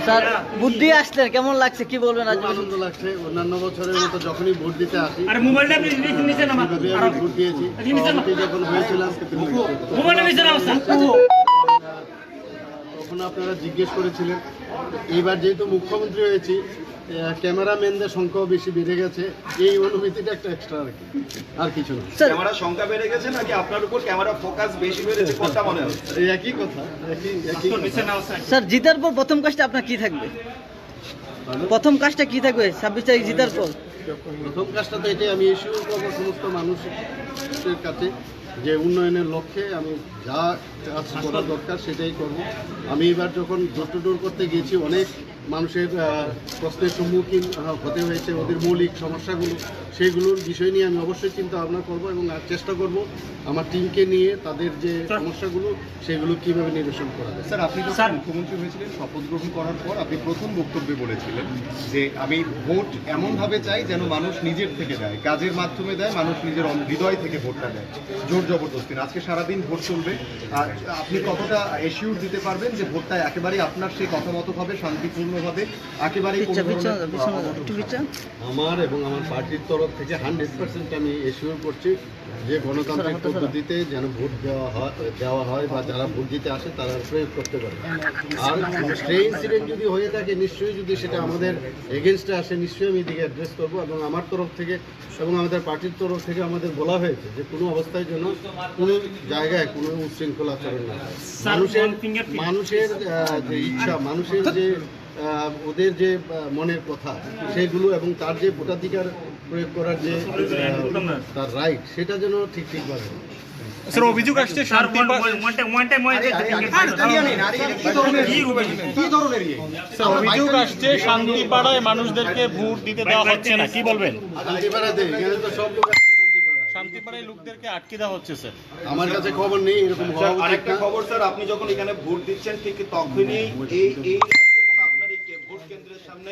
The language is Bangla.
স্যার বুদ্ধি আসলেন, কেমন লাগছে কি বলবেন? আনন্দ লাগছে। অন্যান্য বছরের মতো যখনই ভোট দিতে আসি ভোট দিয়েছি, যখন হয়েছিলাম তখন আপনারা জিজ্ঞেস করেছিলেন। এইবার যেহেতু মুখ্যমন্ত্রী হয়েছি, ক্যামেরাম্যানদের সংখ্যাও বেশি বেড়ে গেছে, এই অনুভূতিটা একটা এক্সট্রা আর কিছু না। ক্যামেরা সংখ্যা বেড়ে গেছে নাকি আপনার উপর ক্যামেরা ফোকাস বেশি বেড়েছে, কোনটা মনে হচ্ছে? এই একই কথা, একই স্যার জিতার পর প্রথম কাজটা আপনার কি থাকবে? প্রথম কাজটা কি থাকবে 26 তারিখ জিতার পর? প্রথম কাজটা তো এটাই, আমি ইস্যু করবো সমস্ত মানুষের কাছে যে উন্নয়নের লক্ষ্যে আমি যা কাজ করা দরকার সেটাই করব। আমি এবার যখন ডোর টু ডোর করতে গিয়েছি, অনেক মানুষের প্রশ্নের সম্মুখীন হতে হয়েছে, ওদের মৌলিক সমস্যাগুলো, সেইগুলোর বিষয় নিয়ে আমি অবশ্যই চিন্তা ভাবনা করব এবং চেষ্টা করব আমার টিমকে নিয়ে তাদের যে সমস্যাগুলো সেগুলো কীভাবে নিরসন করা যায়। স্যার, আপনি যখন মুখ্যমন্ত্রী হয়েছিলেন, শপথ গ্রহণ করার পর আপনি প্রথম বক্তব্যে বলেছিলেন যে আমি ভোট এমনভাবে চাই যেন মানুষ নিজের থেকে দেয়, কাজের মাধ্যমে দেয়, মানুষ নিজের হৃদয় থেকে ভোটটা দেয়, জোর জবরদস্তি না। আজকে সারাদিন ভোট চলবে, আর আপনি কতটা এশিওর দিতে পারবেন যে ভোটটা একেবারেই আপনার সেই কথা মতো হবে, শান্তিপূর্ণভাবে, একেবারেই আমার এবং আমার পার্টির তরফ থেকে 100% আমি এশিওর করছি যে গণতান্ত্রিক পদ্ধতিতে যেন ভোট দেওয়া হয় বা যারা ভোট দিতে আসে তারা প্রয়োগ করতে পারে। আর সেই ইনসিডেন্ট যদি হয়ে থাকে, নিশ্চয়ই যদি সেটা আমাদের এগেনস্টে আসে, নিশ্চয়ই আমি এদিকে অ্যাড্রেস করবো। এবং আমার তরফ থেকে এবং আমাদের পার্টির তরফ থেকে আমাদের বলা হয়েছে যে কোনো অবস্থায় যেন কোনো জায়গায় কোনো উচ্ছৃঙ্খল আচরণ না হয়। মানুষের যে ইচ্ছা, মানুষের যে ওদের যে মনের কথা সেগুলো এবং তার যে ভোটাধিকার প্রয়োগ করার যে তার রাইট, সেটা যেন ঠিকভাবে। স্যার, অভিযোগ আসছে শান্তিপাড়ায় মানুষদেরকে ভোট দিতে দেওয়া হচ্ছে না, কি বলবেন? শান্তিপাড়াতে এখানে তো সব লোক আসছে, শান্তিপাড়ায় লোকদেরকে আটকে দেওয়া হচ্ছে স্যার। আমার কাছে খবর নেই এরকম। আরেকটা খবর স্যার, আপনি যখন এখানে ভোট দিচ্ছেন ঠিক তখনই এই এবং আপনার এই ভোট কেন্দ্রের সামনে